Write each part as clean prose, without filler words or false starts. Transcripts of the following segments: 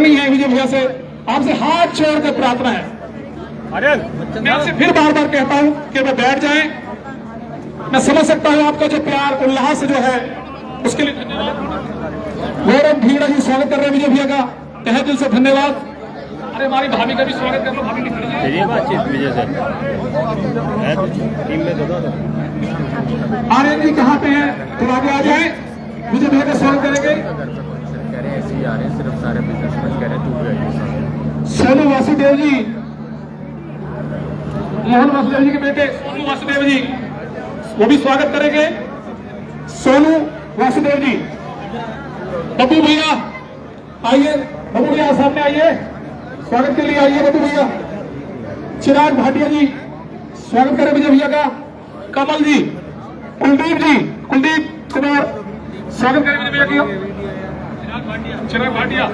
करनी है विजय भैया से, आपसे हाथ जोड़ कर प्रार्थना है। मैं आपसे फिर बार बार कहता हूं कि वे बैठ जाएं। मैं समझ सकता हूं आपका जो प्यार उल्लास जो है उसके लिए धन्यवाद। गौरव भीड़ा जी स्वागत कर रहे हैं विजय भैया का, तहे दिल से धन्यवाद। अरे हमारी भाभी का भी स्वागत कर लो, भाभी की बातचीत विजय सर टीम में आर्यन जी कहाँ पे हैं, थोड़ा आगे आ जाए, विजय भैया का स्वागत करेंगे। सोनू वासुदेव जी, मोहन वासुदेव जी के बेटे सोनू वासुदेव जी, वो भी स्वागत करेंगे। सोनू वासुदेव जी, बब्बू भैया आइए, बब्बू भैया सामने आइए, स्वागत के लिए आइए बब्बू भैया। चिराग भाटिया जी स्वागत करें विजय भैया का। कमल जी, कुलदीप जी, कुलदीप कुमार स्वागत करें विजय भैया की। चिराग भाटिया,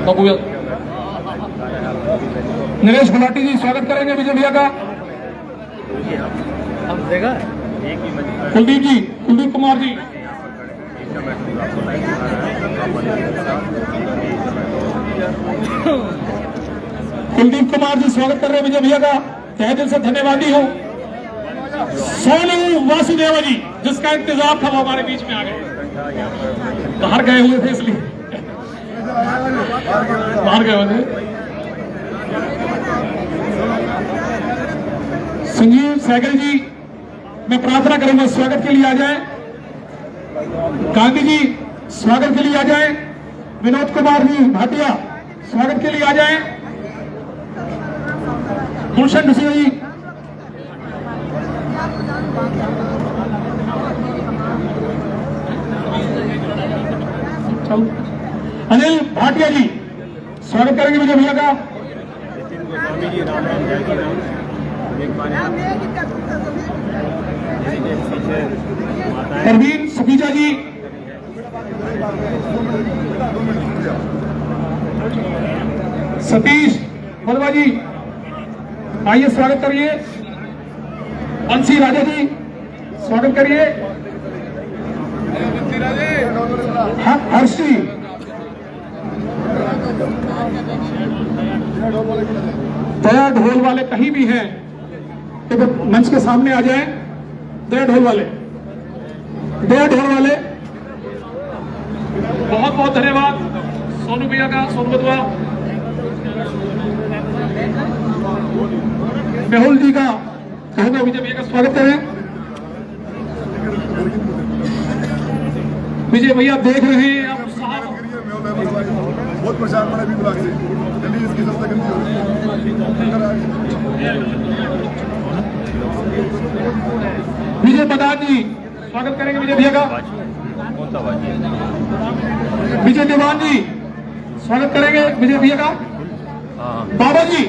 बब्बू भैया, नरेश गुलाटी जी स्वागत करेंगे विजय भैया का। कुलदीप जी, कुलदीप कुमार जी, कुलदीप कुमार जी स्वागत कर रहे हैं विजय भैया का, तहे दिल से धन्यवादी हूँ। सोनू वासुदेव जी, जिसका इंतजार था वो हमारे बीच में आ गए, बाहर गए हुए थे इसलिए बाहर गए हुए थे। संजीव सहगल जी, मैं प्रार्थना करूंगा स्वागत के लिए आ जाए। गांधी जी स्वागत के लिए आ जाए। विनोद कुमार जी भाटिया स्वागत के लिए आ जाए। गुलशन ढुसिया जी, अनिल भाटिया जी स्वागत करेंगे विजय भैया का। परवीन सुखीजा जी, सतीश बलवा जी आइए स्वागत करिए। बंसी राजा जी स्वागत करिए। हर्ष जी, दया ढोल वाले कहीं भी हैं तो मंच के सामने आ जाएं। दया ढोल वाले, दया ढोल वाले, बहुत बहुत धन्यवाद सोनू भैया का, सोनू बदवा, मेहुल जी का, कहूंगा विजय भैया का स्वागत करें। विजय भैया देख रहे हैं आप बहुत प्रचार मैंने भी बुला के जल्दी इसकी सबसे विजय प्रधान जी स्वागत करेंगे विजय भैया का। विजय दीवान जी स्वागत करेंगे विजय भैया का। बाबा जी,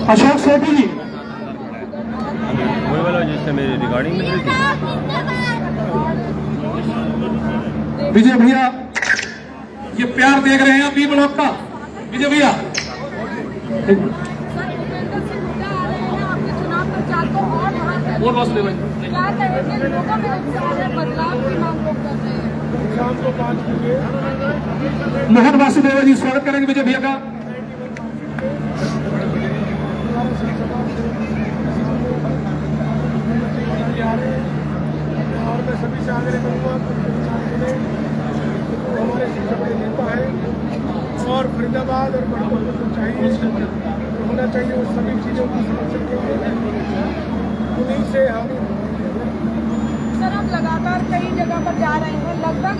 अशोक सेठी जी, जिससे मेरी रिकॉर्डिंग विजय भैया ये प्यार देख रहे हैं बी ब्लॉक का। विजय भैया और वासुदेव मोहन वासुदेव जी स्वागत करेंगे विजय भैया का। और मैं सभी से आग्रह करूँगा हमारे शिक्षक नेता है और फरीदाबाद और बड़ौदा को चाहिए होना चाहिए उस सभी चीज़ों की संरक्षण के लिए उन्हीं से हम। सर आप लगातार कई जगह पर जा रहे हैं, लगभग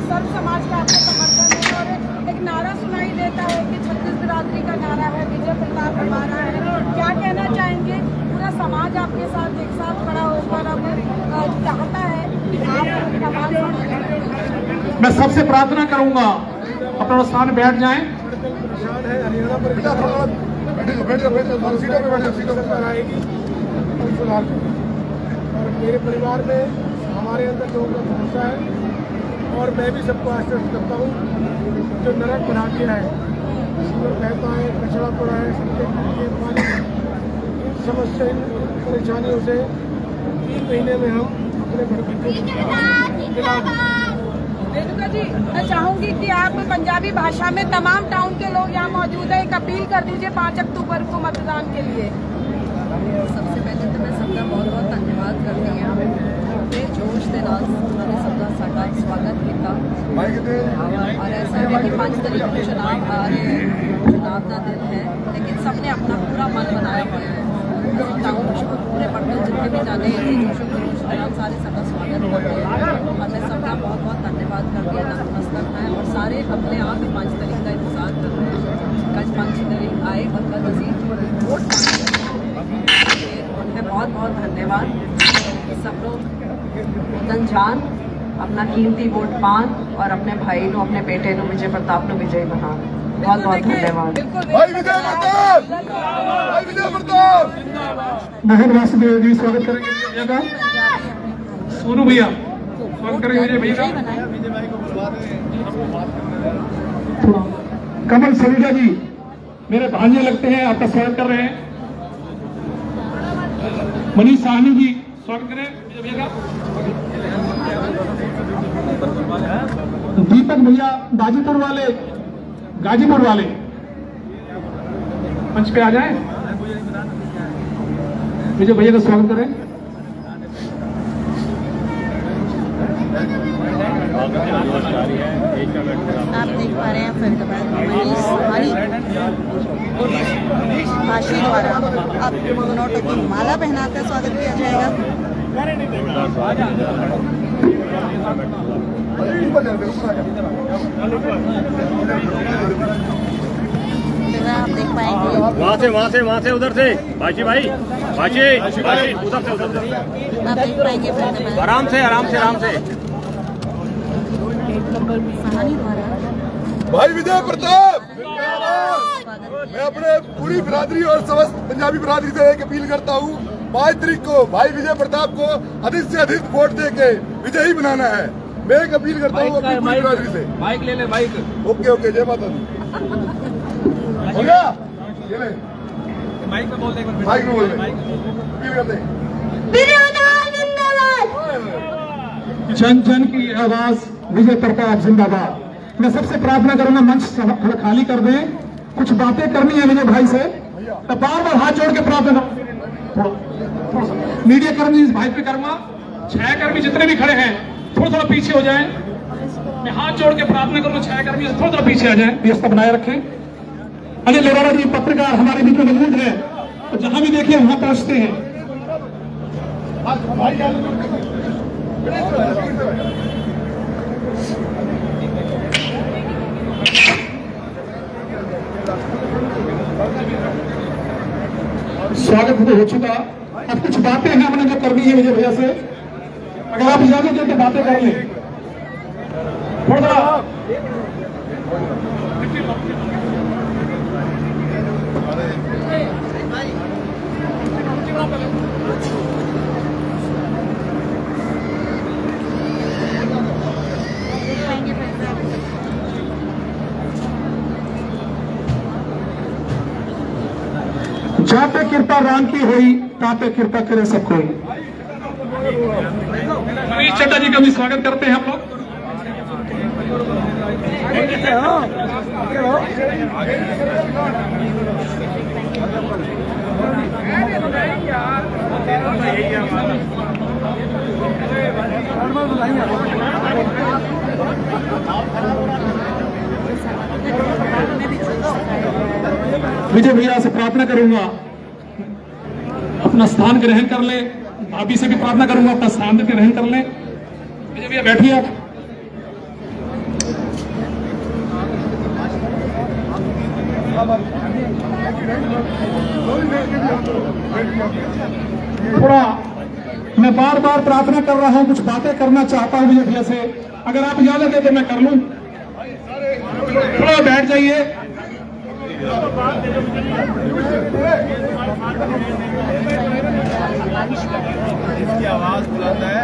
सर्व समाज का आपका समर्थन है और एक नारा सुनाई देता है कि छत्तीस बिरादरी का नारा है, विजय प्रताप हमारा है। क्या कहना चाहेंगे? पूरा समाज आपके साथ एक साथ खड़ा होकर अब चाहता है कि आप। मैं सबसे प्रार्थना करूंगा अपना स्थान बैठ जाएं। हरियाणा पर सीटों पर आएगी और सुधार और मेरे परिवार में हमारे अंदर लोगों का भरोसा है और मैं भी सबको आश्वस्त करता हूँ जो नरक बना के है, कहता है कचरा पड़ा है, सबके पानी इन समस्या इन परेशानियों से 3 महीने में हम अपने बड़े बच्चे रेणुका जी, मैं चाहूंगी कि आप पंजाबी भाषा में तमाम टाउन के लोग यहाँ मौजूद हैं, एक अपील कर दीजिए 5 अक्टूबर को मतदान के लिए। सबसे पहले तो मैं सबका बहुत बहुत धन्यवाद करती हूँ। बड़े जोश के नाल उन्होंने सबका साਡਾ स्वागत किया। और ऐसा है कि 5 तारीख को चुनाव आ रहे हैं, चुनाव का दिन है, लेकिन सबने अपना पूरा मन बनाया हुआ है। टाउन पूरे पटना जितने भी जाने सारे सबका स्वागत करते हैं और मैं सबका बहुत बहुत धन्यवाद करती हूँ नतमस्तक है। और सारे अपने आप ही 5 तारीख का इंतजार कर रहे हैं। कल 5 तारीख आए और कल असी वोट उन्हें बहुत बहुत धन्यवाद। सब लोग तन जान अपना कीमती वोट पान और अपने भाई नो अपने बेटे नो विजय प्रताप नो विजयी बना। बहुत बहुत धन्यवाद। भाई विजय प्रताप, भाई विजय प्रताप। मोहन वासुदेव जी स्वागत करेंगे भैया का। सोनू भैया स्वागत करेंगे विजय भैया का। कमल सलूजा जी मेरे भांजे लगते हैं, आपका स्वागत कर रहे हैं। मनीष साहनी जी स्वागत करें विजय भैया का। दीपक भैया गाजीपुर वाले मंच पे आ जाए, विजय भैया का स्वागत करें। आप देख पा रहे हैं फरीदाबाद मनीष भाषी द्वारा आपके नोटों की माला पहनाकर स्वागत किया जाएगा। आप देख पाएंगे वहाँ से उधर से बाशी भाई उधर से आप देख पाएंगे फरीदाबाद आराम से सहानी द्वारा भाई विजय प्रताप। मैं अपने पूरी बिरादरी और समस्त पंजाबी बिरादरी से एक अपील करता हूँ, 5 तारीख को भाई विजय प्रताप को अधिक से अधिक वोट देके विजयी बनाना है। मैं एक अपील करता हूँ अपनी पूरी बिरादरी से। बाइक ले ले बाइक। ओके जय माता दी। हो गया ये ले बाइक में बोल दे माइक में बोल दे। अपील करते हैं। जन जन की आवाज विजय प्रताप जिंदाबाद। मैं सबसे प्रार्थना करूंगा मंच खाली कर दें, कुछ बातें करनी है विजय भाई से, तो बार बार हाथ जोड़ के प्रार्थना। मीडिया कर्मी इस भाई पे करूंगा, 6 कर्मी जितने भी खड़े हैं थोड़ा पीछे हो जाएं। मैं हाथ जोड़ के प्रार्थना करूंगा 6 कर्मी थोड़ा पीछे आ जाएं, व्यवस्था बनाए रखें। अनिल अरोड़ा जी पत्रकार हमारे बीच में मौजूद है, तो जहां भी देखिए वहां पहुंचते हैं। स्वागत हो चुका, अब कुछ बातें हैं हमने जो करनी है विजय भैया से, अगर आप इजाजत दें तो बातें कर लें थोड़ा। जहाँ पे कृपा राम की हुई तहाँ पे कृपा करे सब कोई। मनीष चड्डा जी का भी स्वागत करते हैं हम लोग। विजय भैया से प्रार्थना करूंगा अपना स्थान ग्रहण कर ले, भाभी से भी प्रार्थना करूंगा अपना स्थान ग्रहण कर ले। विजय भैया बैठिए आप। थोड़ा मैं बार बार प्रार्थना कर रहा हूं, कुछ बातें करना चाहता हूं विजय भैया से, अगर आप इजाजत दें तो मैं कर लूं। थोड़ा बैठ जाइए। इसकी आवाज बुलंद है।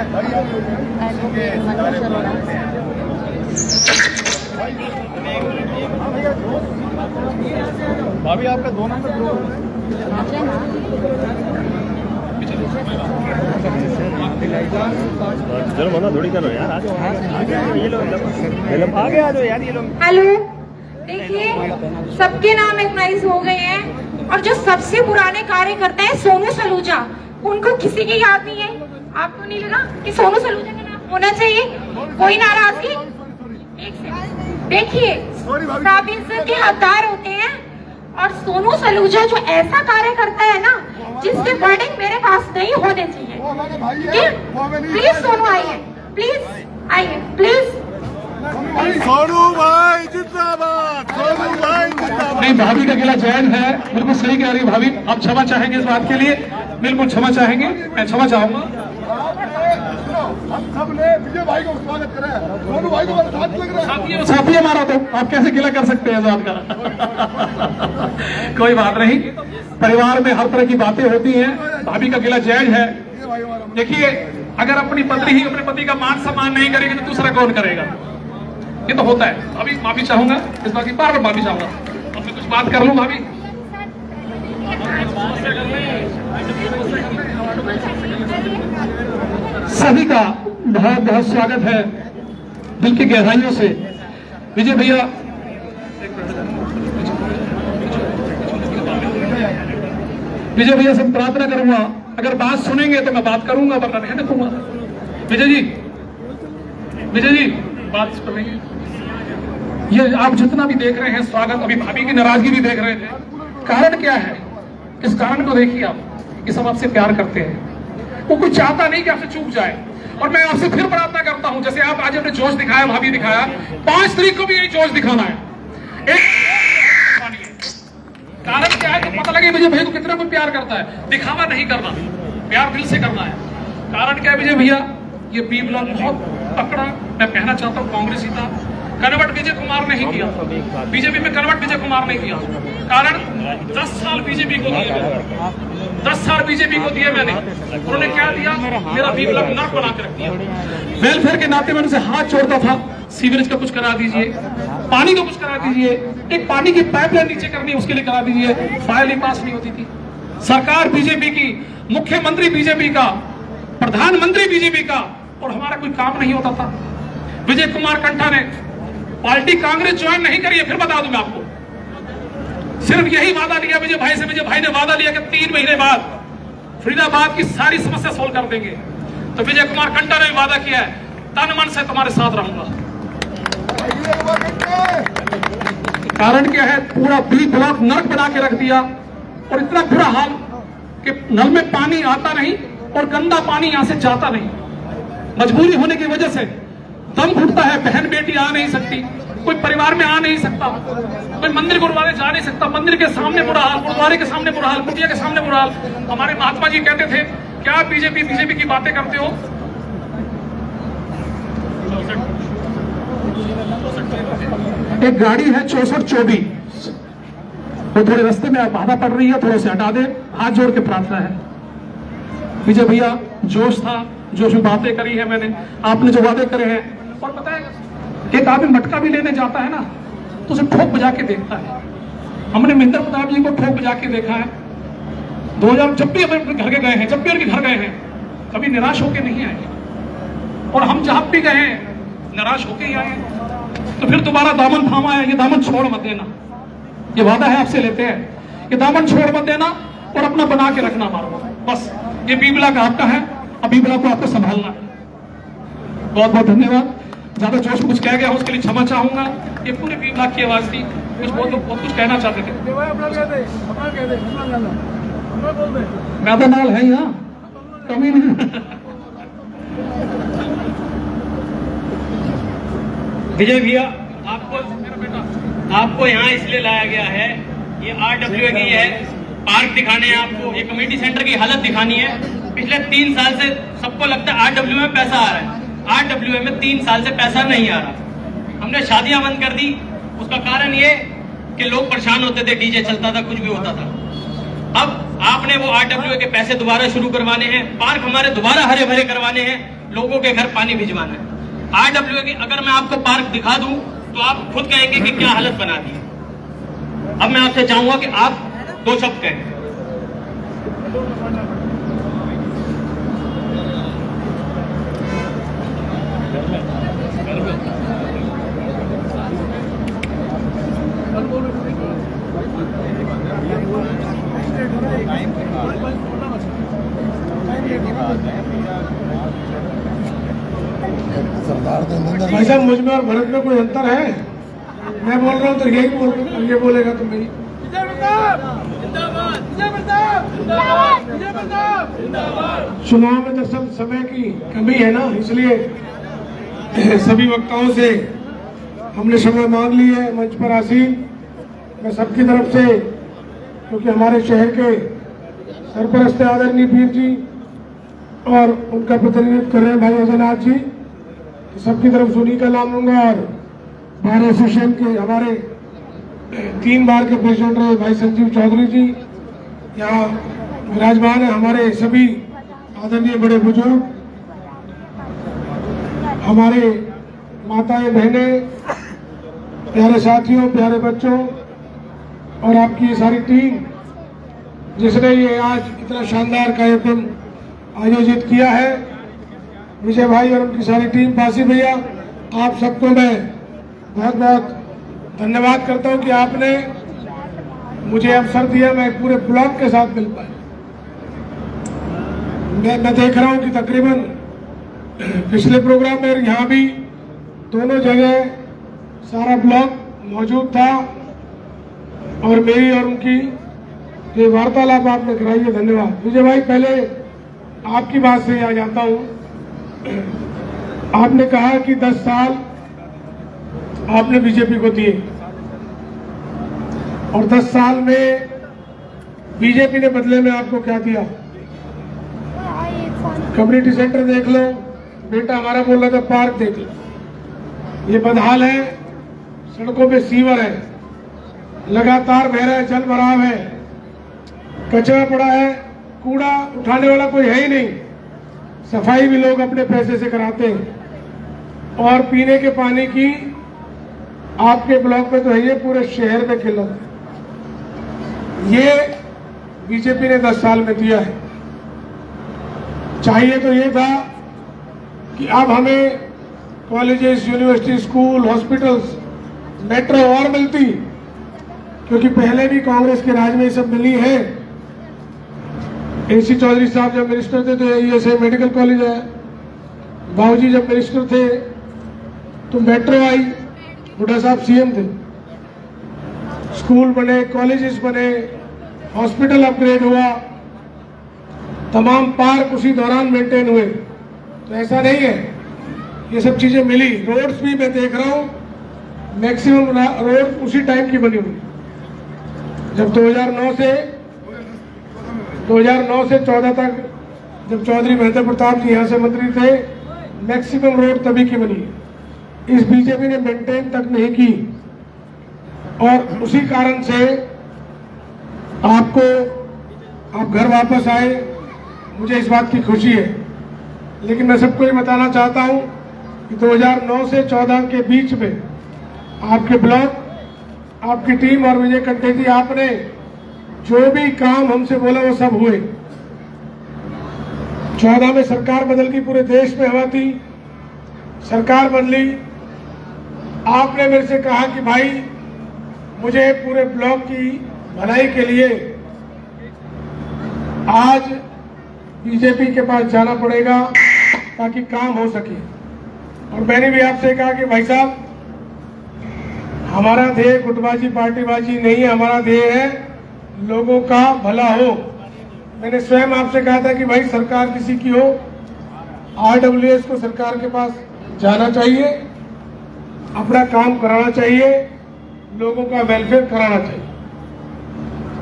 भाभी आपका 2 नंबर चलो मना थोड़ी करो यार, आ जाओ ये लोग आगे आ जाओ यार, ये लोग। हेलो, देखिए सबके नाम रिकॉग्नाइज हो गए हैं और जो सबसे पुराने कार्यकर्ता है सोनू सलूजा, उनको किसी की याद नहीं है। आपको नहीं लगा कि सोनू सलूजा का नाम होना चाहिए? कोई नाराजगी? एक सेकंड, देखिए सब इज्जत के हकदार होते हैं और सोनू सलूजा जो ऐसा कार्य करता है ना जिसके वर्डिंग मेरे पास नहीं होने चाहिए। प्लीज सोनू आइए, प्लीज आइए, प्लीज। सोनू भाई जिंदाबाद, सोनू भाई जिंदाबाद। नहीं, भाभी का गिला जैन है, बिल्कुल सही कह रही है भाभी। आप क्षमा चाहेंगे इस बात के लिए? बिल्कुल क्षमा चाहेंगे, मैं क्षमा चाहूंगा। हम सब ने विजय भाई को स्वागत करा है, सोनू भाई को साथ लग रहा है। साथी हमारा, तो आप कैसे गिला कर सकते हैं इस बात का? कोई बात नहीं, परिवार में हर तरह की बातें होती हैं। भाभी का गिला जायज है। देखिए, अगर अपनी पत्नी ही अपने पति का मान सम्मान नहीं करेगी तो दूसरा कौन करेगा? ये तो होता है। अभी माफी चाहूंगा इस बात की, बार बार माफी चाहूंगा। अब मैं कुछ बात कर लूं भाभी? सभी का बहुत बहुत स्वागत है दिल की गहराइयों से। विजय भैया, विजय भैया से प्रार्थना करूंगा, अगर बात सुनेंगे तो मैं बात करूंगा, वरना रहने दूंगा। विजय जी, विजय जी बात सुनेंगे? ये आप जितना भी देख रहे हैं स्वागत, अभी भाभी की नाराजगी भी देख रहे थे, कारण क्या है? इस कारण को देखिए आप, ये सब आपसे प्यार करते हैं। वो कुछ चाहता नहीं कि आपसे चूक जाए। और मैं आपसे फिर प्रार्थना करता हूं, जैसे आप आज अपने जोश दिखाया, भाभी दिखाया, 5 तारीख को भी यही जोश दिखाना है। कारण क्या है? तो पता लगे विजय भैया को कितना कोई प्यार करता है। दिखावा नहीं करना, प्यार दिल से करना है। कारण क्या है विजय भैया? ये बी ब्लॉक बहुत तकड़ा, मैं कहना चाहता हूँ, कांग्रेस ही था। कन्वर्ट विजय कुमार नहीं किया, बीजेपी में कन्वर्ट विजय कुमार नहीं किया। कारण 10 साल बीजेपी को दिए, 10 साल बीजेपी को दिए मैंने। उन्होंने क्या दिया? मेरा बी ब्लॉक नर्क बना के रख दिया। वेलफेयर के नाते मैं उनसे हाथ जोड़ता था, सीवरेज का कुछ करा दीजिए, पानी का कुछ करा दीजिए, एक पानी की पाइपलाइन नीचे करनी है उसके लिए करा दीजिए। फाइल ही पास नहीं होती थी। सरकार बीजेपी की, मुख्यमंत्री बीजेपी का, प्रधानमंत्री बीजेपी का, और हमारा कोई काम नहीं होता था। विजय कुमार कंठा ने पार्टी कांग्रेस ज्वाइन नहीं करी है, फिर बता दूंगा आपको। सिर्फ यही वादा लिया विजय भाई से, विजय भाई ने वादा लिया कि 3 महीने बाद फरीदाबाद की सारी समस्या सोल्व कर देंगे। तो विजय कुमार कंठा ने भी वादा किया है, तन मन से तुम्हारे साथ रहूंगा। कारण क्या है? पूरा बी ब्लॉक नर्क बना के रख दिया और इतना बुरा हाल कि नल में पानी आता नहीं और गंदा पानी यहां से जाता नहीं। मजबूरी होने की वजह से दम घुटता है, बहन बेटी आ नहीं सकती, कोई परिवार में आ नहीं सकता, कोई मंदिर गुरुद्वारे जा नहीं सकता। मंदिर के सामने बुरा हाल, गुरुद्वारे के सामने बुरा हाल, कुटिया के सामने बुरा हाल। हमारे महात्मा जी कहते थे, क्या बीजेपी की बातें करते हो? एक गाड़ी है 6424, वो थोड़े रास्ते में बाधा पड़ रही है, थोड़े से हटा दे। हाथ जोड़ के प्रार्थना है। विजय भैया जोश था, जोश में बातें करी है मैंने, आपने जो वादे करे हैं। और पता है, एक आदमी मटका भी लेने जाता है ना तो उसे ठोक बजा के देखता है। हमने महेंद्र प्रताप जी को ठोक बजा के देखा है। 2000 जब भी अपने घर के गए हैं, जब भी उनके घर गए हैं, कभी निराश होके नहीं आए। और हम जहां भी गए हैं निराश होके ही आए। तो फिर दोबारा दामन थामा है, ये दामन छोड़ मत देना, ये वादा है आपसे लेते हैं, ये दामन छोड़ मत देना और अपना बना के रखना हमारा। बस ये बी ब्लॉक आपका है, अब बी ब्लॉक को आपको संभालना है। बहुत बहुत धन्यवाद। ज्यादा जोश में कुछ कह गया उसके लिए क्षमा चाहूंगा। ये पूरे बी ब्लॉक की आवाज थी, कुछ बहुत लोग बहुत कुछ कहना चाहते थे। मैदा नाल है यहाँ, कमी नहीं। विजय भैया, आपको यहाँ इसलिए लाया गया है, ये RWA की है, पार्क दिखाने हैं आपको, ये कम्युनिटी सेंटर की हालत दिखानी है। पिछले 3 साल से सबको लगता है RWA में पैसा आ रहा है, RWA में 3 साल से पैसा नहीं आ रहा। हमने शादियां बंद कर दी, उसका कारण ये कि लोग परेशान होते थे, डीजे चलता था, कुछ भी होता था। अब आपने वो RWA के पैसे दोबारा शुरू करवाने हैं, पार्क हमारे दोबारा हरे भरे करवाने हैं, लोगों के घर पानी भिजवाना है। RWA की अगर मैं आपको पार्क दिखा दूं तो आप खुद कहेंगे कि क्या हालत बना दी है। अब मैं आपसे चाहूंगा कि आप 2 शब्द कहें। भाई साहब मुझ में और भरत में कोई अंतर है? मैं बोल रहा हूँ तो यही बोल, ये बोलेगा तो नहीं। चुनाव में तो सब समय की कमी है ना, इसलिए सभी वक्ताओं से हमने समय मांग ली है। मंच पर आसीन मैं सबकी तरफ से, क्योंकि हमारे शहर के सरपरस्त आदरणीय पीर जी और उनका प्रतिनिधित्व कर रहे हैं भाई अजयनाथ जी, तो सबकी तरफ सुनी का नाम लूंगा। और बार एसोसिएशन के हमारे 3 बार के प्रेसिडेंट रहे भाई संजीव चौधरी जी यहाँ विराजमान है। हमारे सभी आदरणीय बड़े बुजुर्ग, हमारे माताएं बहनें, प्यारे साथियों, प्यारे बच्चों और आपकी ये सारी टीम जिसने ये आज इतना शानदार कार्यक्रम आयोजित किया है, विजय भाई और उनकी सारी टीम, बासी भैया, आप सबको मैं बहुत बहुत धन्यवाद करता हूं कि आपने मुझे अवसर दिया, मैं पूरे ब्लॉक के साथ मिल पाया। मैं देख रहा हूं कि तकरीबन पिछले प्रोग्राम में यहाँ भी दोनों जगह सारा ब्लॉक मौजूद था और मेरी और उनकी ये वार्तालाप आपने कराई है, धन्यवाद। विजय भाई, पहले आपकी बात से आ जाता हूं। आपने कहा कि 10 साल आपने बीजेपी को दिए और 10 साल में बीजेपी ने बदले में आपको क्या दिया? कम्युनिटी सेंटर देख लो, बेटा हमारा बोल रहा था पार्क देख लो, ये बदहाल है, सड़कों पे सीवर है, लगातार बह रहा है, जल भराव है, कचरा पड़ा है, कूड़ा उठाने वाला कोई है ही नहीं, सफाई भी लोग अपने पैसे से कराते हैं और पीने के पानी की आपके ब्लॉक में तो है, ये पूरे शहर में किल्लत है। ये बीजेपी ने 10 साल में दिया है। चाहिए तो ये था कि अब हमें colleges, university, school, hospitals, metro और मिलती, क्योंकि पहले भी कांग्रेस के राज में ये सब मिली है। AC चौधरी साहब जब मिनिस्टर थे तो ये मेडिकल कॉलेज है, बाबूजी जब मिनिस्टर थे तो मेट्रो आई, बुढ़ा साहब CM थे, स्कूल बने, कॉलेजेस बने, हॉस्पिटल अपग्रेड हुआ, तमाम पार्क उसी दौरान मेंटेन हुए। तो ऐसा नहीं है, ये सब चीजें मिली। रोड्स भी मैं देख रहा हूँ मैक्सिमम रोड उसी टाइम की बनी हुई। जब 2009 से 14 तक जब चौधरी महेंद्र प्रताप जी यहाँ से मंत्री थे, मैक्सिमम रोड तभी की बनी है। इस बीजेपी ने मेंटेन तक नहीं की और उसी कारण से आप घर वापस आए, मुझे इस बात की खुशी है। लेकिन मैं सबको ये बताना चाहता हूं कि 2009 से 14 के बीच में आपके ब्लॉक, आपकी टीम और विजय कंटे जी, आपने जो भी काम हमसे बोला वो सब हुए। 14 में सरकार बदल गई, पूरे देश में हवा थी, सरकार बदली, आपने मेरे से कहा कि भाई मुझे पूरे ब्लॉक की भलाई के लिए आज बीजेपी के पास जाना पड़ेगा ताकि काम हो सके। और मैंने भी आपसे कहा कि भाई साहब, हमारा ध्येय गुटबाजी, पार्टीबाजी नहीं है, हमारा ध्येय है लोगों का भला हो। मैंने स्वयं आपसे कहा था कि भाई सरकार किसी की हो, RWS को सरकार के पास जाना चाहिए, अपना काम कराना चाहिए, लोगों का वेलफेयर कराना चाहिए।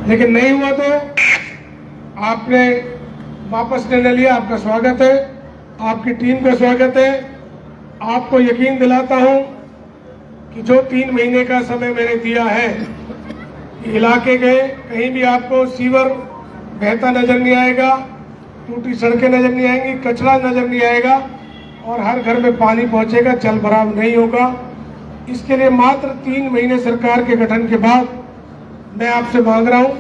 लेकिन नहीं हुआ तो आपने वापस निर्णय लिया। आपका स्वागत है, आपकी टीम का स्वागत है। आपको यकीन दिलाता हूं कि जो 3 महीने का समय मैंने दिया है, इलाके गए, कहीं भी आपको सीवर बहता नजर नहीं आएगा, टूटी सड़कें नजर नहीं आएंगी, कचरा नजर नहीं आएगा और हर घर में पानी पहुंचेगा, जल भराव नहीं होगा। इसके लिए मात्र 3 महीने सरकार के गठन के बाद मैं आपसे मांग रहा हूं,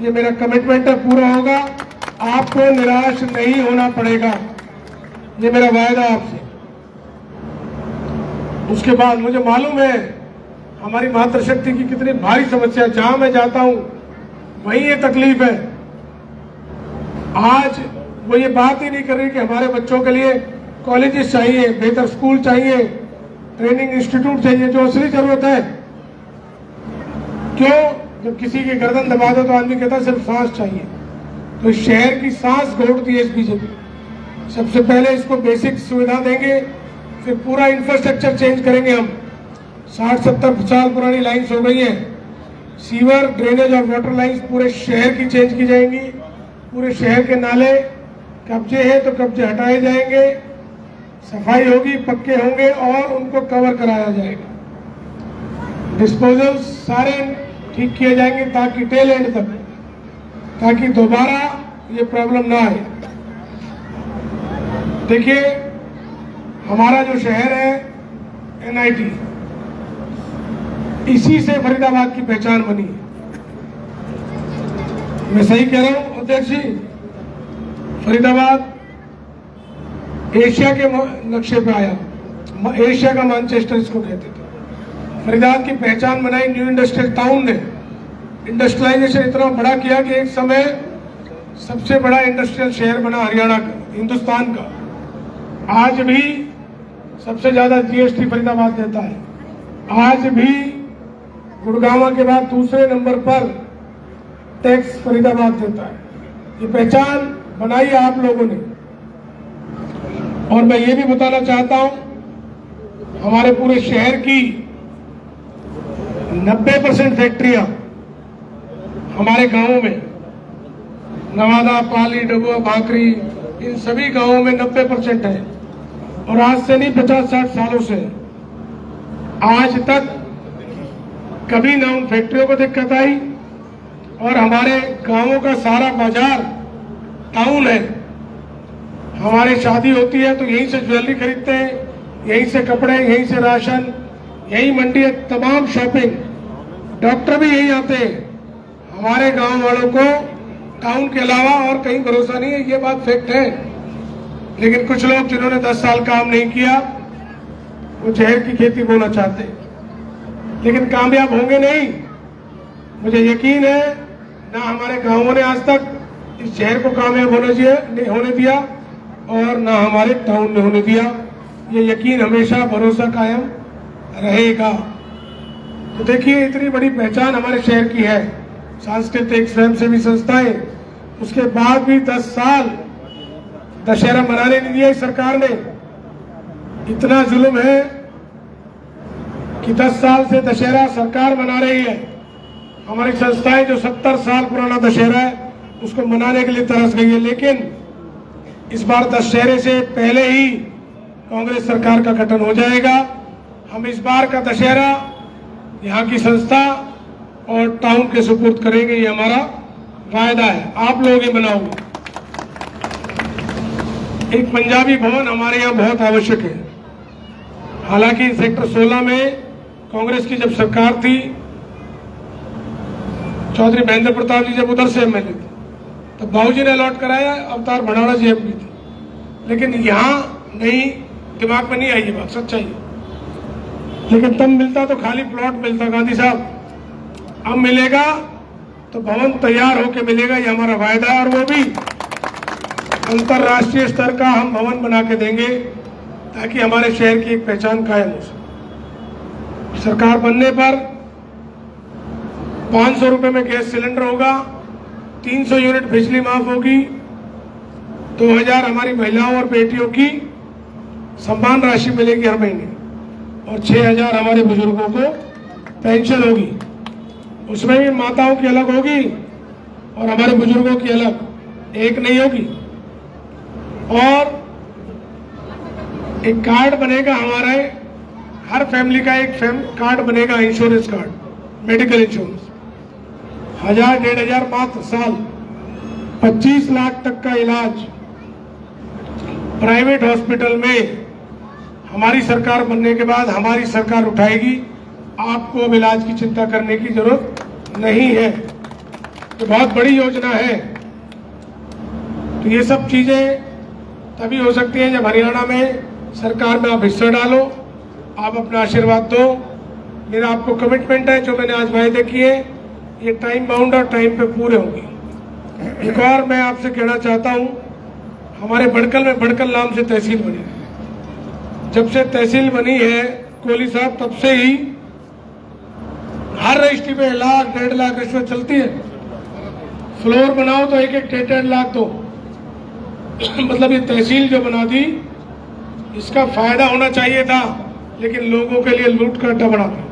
ये मेरा कमिटमेंट है, पूरा होगा। आपको निराश नहीं होना पड़ेगा, ये मेरा वायदा आपसे। उसके बाद मुझे मालूम है हमारी मातृशक्ति की कितनी भारी समस्या, जहां मैं जाता हूं वहीं ये तकलीफ है। आज वो ये बात ही नहीं कर रही कि हमारे बच्चों के लिए कॉलेजेस चाहिए, बेहतर स्कूल चाहिए, ट्रेनिंग इंस्टीट्यूट चाहिए, जो असली जरूरत है। क्यों? जब किसी की गर्दन दबा दो तो आदमी कहता है सिर्फ सांस चाहिए। तो शहर की सांस घोटती है इस बीजेपी। सबसे पहले इसको बेसिक सुविधा देंगे, फिर पूरा इंफ्रास्ट्रक्चर चेंज करेंगे हम। 60-70 साल पुरानी लाइन्स हो गई हैं। सीवर, ड्रेनेज और वाटर लाइन्स पूरे शहर की चेंज की जाएंगी। पूरे शहर के नाले कब्जे हैं तो कब्जे हटाए जाएंगे, सफाई होगी, पक्के होंगे और उनको कवर कराया जाएगा। डिस्पोजल सारे ठीक किए जाएंगे ताकि टेल एंड तक, ताकि दोबारा ये प्रॉब्लम ना आए। देखिए, हमारा जो शहर है एनआईटी, इसी से फरीदाबाद की पहचान बनी है। मैं सही कह रहा हूं अध्यक्ष जी? फरीदाबाद एशिया के नक्शे पे आया, एशिया का मैनचेस्टर इसको कहते थे। फरीदाबाद की पहचान बनाई न्यू इंडस्ट्रियल टाउन ने। इंडस्ट्रियलाइजेशन इतना बड़ा किया कि एक समय सबसे बड़ा इंडस्ट्रियल शहर बना हरियाणा का, हिंदुस्तान का। आज भी सबसे ज्यादा जीएसटी फरीदाबाद देता है। आज भी गुड़गांव के बाद दूसरे नंबर पर टैक्स फरीदाबाद देता है। ये पहचान बनाई है आप लोगों ने। और मैं ये भी बताना चाहता हूं, हमारे पूरे शहर की 90% फैक्ट्रियां हमारे गांवों में, नवादा, पाली, डबुआ, भाकरी, इन सभी गांवों में 90% है। और आज से नहीं, 50-60 सालों से आज तक कभी ना उन फैक्ट्रियों को दिक्कत आई। और हमारे गांवों का सारा बाजार टाउन है। हमारी शादी होती है तो यहीं से ज्वेलरी खरीदते हैं, यहीं से कपड़े, यहीं से राशन, यही मंडी है, तमाम शॉपिंग, डॉक्टर भी यहीं आते हैं। हमारे गांव वालों को टाउन के अलावा और कहीं भरोसा नहीं है, ये बात फैक्ट है। लेकिन कुछ लोग जिन्होंने 10 साल काम नहीं किया, वो जहर की खेती बोना चाहते हैं, लेकिन कामयाब होंगे नहीं। मुझे यकीन है, ना हमारे गांवों ने आज तक इस जहर को कामयाब होने दिया और ना हमारे टाउन ने होने दिया। ये यकीन हमेशा, भरोसा कायम रहेगा। तो देखिए, इतनी बड़ी पहचान हमारे शहर की है, सांस्कृतिक स्वयंसेवी संस्थाएं, उसके बाद भी 10 साल दशहरा मनाने नहीं दिया इस सरकार ने। इतना जुल्म है कि 10 साल से दशहरा सरकार मना रही है। हमारी संस्थाएं जो 70 साल पुराना दशहरा है उसको मनाने के लिए तरस गई है। लेकिन इस बार दशहरे से पहले ही कांग्रेस सरकार का गठन हो जाएगा। हम इस बार का दशहरा यहाँ की संस्था और टाउन के सुपुर्द करेंगे, ये हमारा वायदा है। आप लोग ही बनाओगे। एक पंजाबी भवन हमारे यहाँ बहुत आवश्यक है। हालांकि सेक्टर 16 में कांग्रेस की जब सरकार थी, चौधरी महेंद्र प्रताप जी जब उधर से एमएलए थे, तो बाबूजी ने अलॉट कराया, अवतार भड़ाड़ा जी एमपी थे। लेकिन यहाँ नहीं, दिमाग में नहीं आई ये बात, सच्चाई। लेकिन तब मिलता तो खाली प्लॉट मिलता गांधी साहब, अब मिलेगा तो भवन तैयार होके मिलेगा, ये हमारा वायदा है। और वो भी अंतरराष्ट्रीय स्तर का हम भवन बना के देंगे ताकि हमारे शहर की एक पहचान कायम हो सके। सरकार बनने पर 500 रुपए में गैस सिलेंडर होगा, 300 यूनिट बिजली माफ होगी, 2000 हमारी महिलाओं और बेटियों की सम्मान राशि मिलेगी हर महीने, और 6000 हमारे बुजुर्गों को पेंशन होगी। उसमें भी माताओं की अलग होगी और हमारे बुजुर्गों की अलग, एक नहीं होगी। और एक कार्ड बनेगा हमारे, हर फैमिली का एक कार्ड बनेगा, इंश्योरेंस कार्ड, मेडिकल इंश्योरेंस, 1000-1500 मात्र साल, 25 लाख तक का इलाज प्राइवेट हॉस्पिटल में। हमारी सरकार बनने के बाद हमारी सरकार उठाएगी, आपको अब इलाज की चिंता करने की जरूरत नहीं है। तो बहुत बड़ी योजना है। तो ये सब चीजें तभी हो सकती हैं जब हरियाणा में सरकार में आप हिस्सा डालो, आप अपना आशीर्वाद दो। मेरा आपको कमिटमेंट है, जो मैंने आज वायदे किए, ये टाइम बाउंड और टाइम पे पूरे होंगे। एक और मैं आपसे कहना चाहता हूं, हमारे बड़कल में बड़कल नाम से तहसील बनी, जब से तहसील बनी है कोहली साहब, तब से ही हर रजिस्ट्री पे 1 लाख 1.5 लाख रिश्वत चलती है। फ्लोर बनाओ तो 1-1 1.5 लाख दो। मतलब ये तहसील जो बना दी, इसका फायदा होना चाहिए था, लेकिन लोगों के लिए लूट का अड्डा बना था।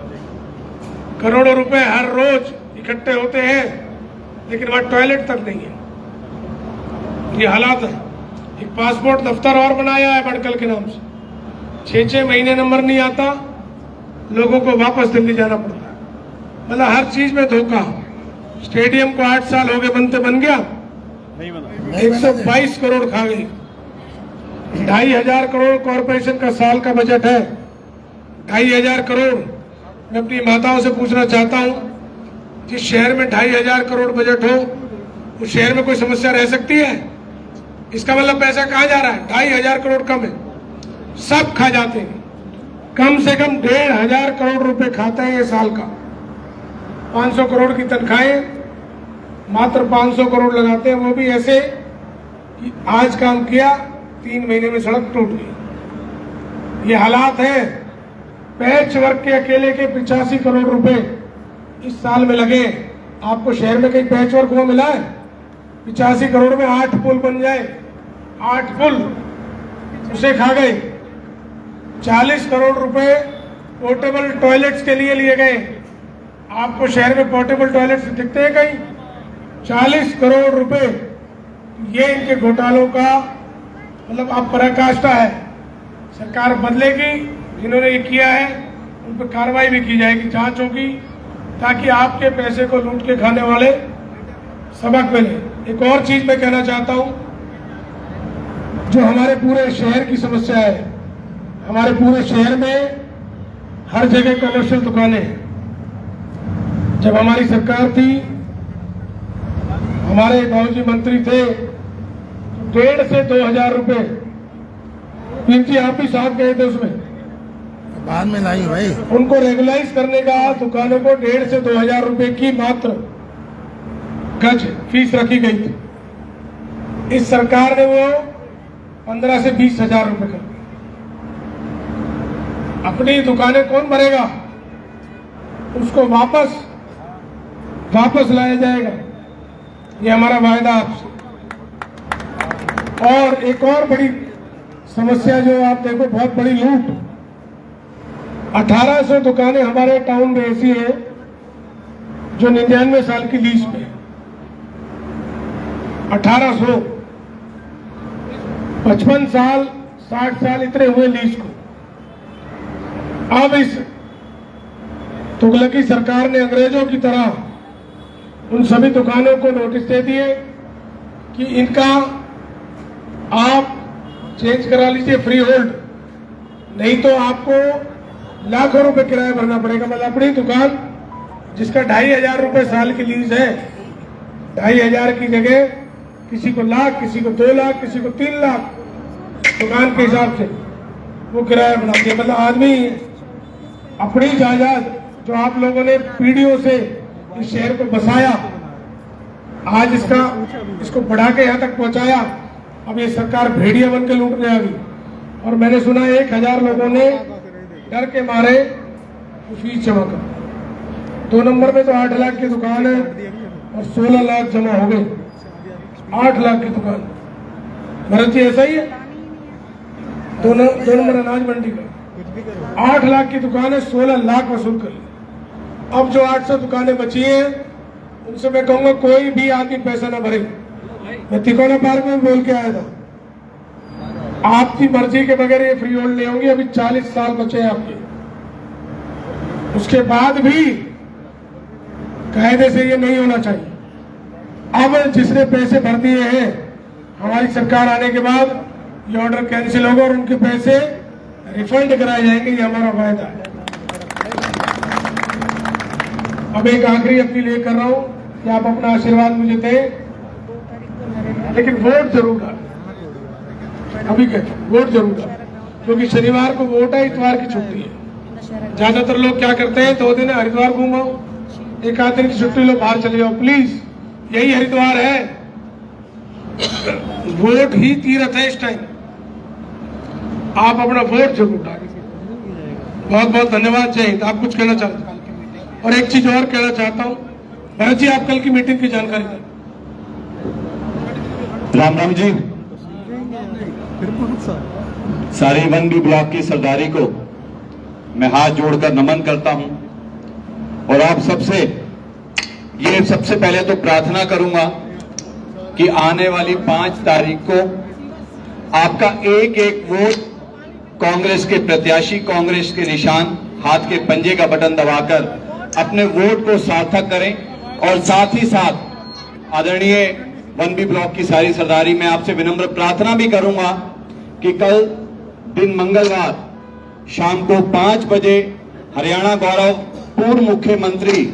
करोड़ों रुपए हर रोज इकट्ठे होते हैं, लेकिन वहां टॉयलेट तक नहीं है। ये हालात है। एक पासपोर्ट दफ्तर और बनाया है बड़कल के नाम से, 6-6 महीने नंबर नहीं आता, लोगों को वापस दिल्ली जाना पड़ता है। मतलब हर चीज में धोखा। स्टेडियम को 8 साल हो गए बनते, बन गया 122 करोड़ खा गई। 2,500 करोड़ कॉरपोरेशन का साल का बजट है। 2,500 करोड़। मैं अपनी माताओं से पूछना चाहता हूं, जिस शहर में 2,500 करोड़ बजट हो, उस शहर में कोई समस्या रह सकती है? इसका मतलब पैसा कहाँ जा रहा है? 2,500 करोड़ कम है, सब खा जाते हैं। कम से कम 1,500 करोड़ रुपए खाते हैं ये साल का। 500 करोड़ की तनख्वाहें, मात्र 500 करोड़ लगाते हैं, वो भी ऐसे कि आज काम किया 3 महीने में सड़क टूट गई। ये हालात है। पैच वर्क के अकेले के 85 करोड़ रुपए इस साल में लगे। आपको शहर में कहीं पैच वर्क हुआ मिला है? 85 करोड़ में 8 पुल बन जाए, 8 पुल उसे खा गए। 40 करोड़ रुपए पोर्टेबल टॉयलेट्स के लिए गए। आपको शहर में पोर्टेबल टॉयलेट्स दिखते हैं कहीं? 40 करोड़ रुपए। ये इनके घोटालों का मतलब अब पराकाष्ठा है। सरकार बदलेगी, जिन्होंने ये किया है उन पर कार्रवाई भी की जाएगी, जांच होगी, ताकि आपके पैसे को लूट के खाने वाले सबक मिले। एक और चीज मैं कहना चाहता हूं, जो हमारे पूरे शहर की समस्या है, हमारे पूरे शहर में हर जगह कमर्शियल दुकानें हैं। जब हमारी सरकार थी, हमारे बाबूजी मंत्री थे, 1,500 से 2,000 रुपए, जी आप भी साथ गए थे उसमें, बाद में लाई भाई, उनको रेगुलाइज करने का दुकानों को 1,500 से 2,000 रुपए की मात्र गज फीस रखी गई थी। इस सरकार ने वो 15 से 20,000 रुपए कर दी। अपनी दुकानें कौन भरेगा? उसको वापस लाया जाएगा, ये हमारा वायदा आपसे। और एक और बड़ी समस्या जो आप देखो, बहुत बड़ी लूट। 1800 दुकानें हमारे टाउन में ऐसी है जो 99 साल की लीज पे। 1800, 55 साल 60 साल इतने हुए लीज को। अब इस तुगलकी सरकार ने अंग्रेजों की तरह उन सभी दुकानों को नोटिस दे दिए कि इनका आप चेंज करा लीजिए फ्री होल्ड, नहीं तो आपको लाखों रुपए किराया भरना पड़ेगा। मतलब अपनी दुकान जिसका 2,500 रुपए साल की लीज है, 2,500 की जगह किसी को लाख, किसी को 2 लाख, किसी को 3 लाख दुकान के हिसाब से वो किराया बनाते हैं। मतलब आदमी अपनी जायदाद जो आप लोगों ने पीढ़ियों से इस शहर को बसाया, आज इसको बढ़ा के यहाँ तक पहुंचाया, अब ये सरकार भेड़िया बन के लूटने आ गई। और मैंने सुना 1,000 लोगों ने डर के मारे फीस जमा कर। 2 नंबर में तो 8 लाख की दुकान है और 16 लाख जमा हो गए। 8 लाख की दुकान, भरत जी ऐसा ही है। 2 नंबर अनाज मंडी का 8 लाख की दुकान है, 16 लाख वसूल कर ली। अब जो 800 दुकानें बची हैं, उनसे मैं कहूंगा कोई भी आदमी पैसा ना भरे। मैं तिकोना पार्क में बोल के आया था, आपकी मर्जी के बगैर ये फ्री होल्ड नहीं होंगी। अभी 40 साल बचे हैं आपके, उसके बाद भी कायदे से ये नहीं होना चाहिए। अब जिसने पैसे भर दिए हैं, हमारी सरकार आने के बाद ये ऑर्डर कैंसिल होगा और उनके पैसे रिफंड कराए जाएंगे, ये हमारा वायदा है। अब एक आखिरी अपील ये कर रहा हूं कि आप अपना आशीर्वाद मुझे दें, लेकिन वोट जरूर डालें। अभी कहते वोट जरूर डालें, क्योंकि शनिवार को वोट है, इतवार की छुट्टी है। ज्यादातर लोग क्या करते हैं, 2 दिन हरिद्वार घूमाओ, 1 आध दिन की छुट्टी लो, बाहर चले जाओ। प्लीज, यही हरिद्वार है, वोट ही तीर्थ है इस टाइम। आप अपना वोट जरूर डालें। बहुत बहुत धन्यवाद। जय हिंद। आप कुछ कहना चाहते हैं? और एक चीज और कहना चाहता हूँ, भरत जी आप कल की मीटिंग की जानकारी दें। राम राम जी। सारी 1B ब्लॉक की सरदारी को मैं हाथ जोड़कर नमन करता हूं और आप सबसे पहले तो प्रार्थना करूंगा कि आने वाली 5 तारीख को आपका एक एक वोट कांग्रेस के प्रत्याशी, कांग्रेस के निशान, हाथ के पंजे का बटन दबाकर अपने वोट को सार्थक करें। और साथ ही साथ आदरणीय 1B ब्लॉक की सारी सरदारी में आपसे विनम्र प्रार्थना भी करूंगा कि कल दिन मंगलवार शाम को 5 बजे हरियाणा गौरव पूर्व मुख्यमंत्री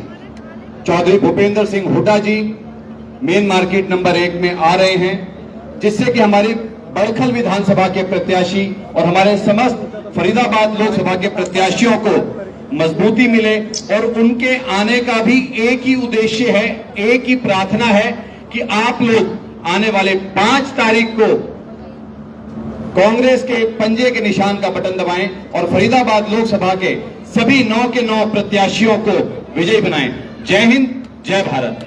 चौधरी भूपेंद्र सिंह हुड्डा जी मेन मार्केट नंबर 1 में आ रहे हैं, जिससे कि हमारी बड़खल विधानसभा के प्रत्याशी और हमारे समस्त फरीदाबाद लोकसभा के प्रत्याशियों को मजबूती मिले। और उनके आने का भी एक ही उद्देश्य है, एक ही प्रार्थना है कि आप लोग आने वाले 5 तारीख को कांग्रेस के पंजे के निशान का बटन दबाएं और फरीदाबाद लोकसभा के सभी 9 के 9 प्रत्याशियों को विजयी बनाएं। जय हिंद, जय भारत।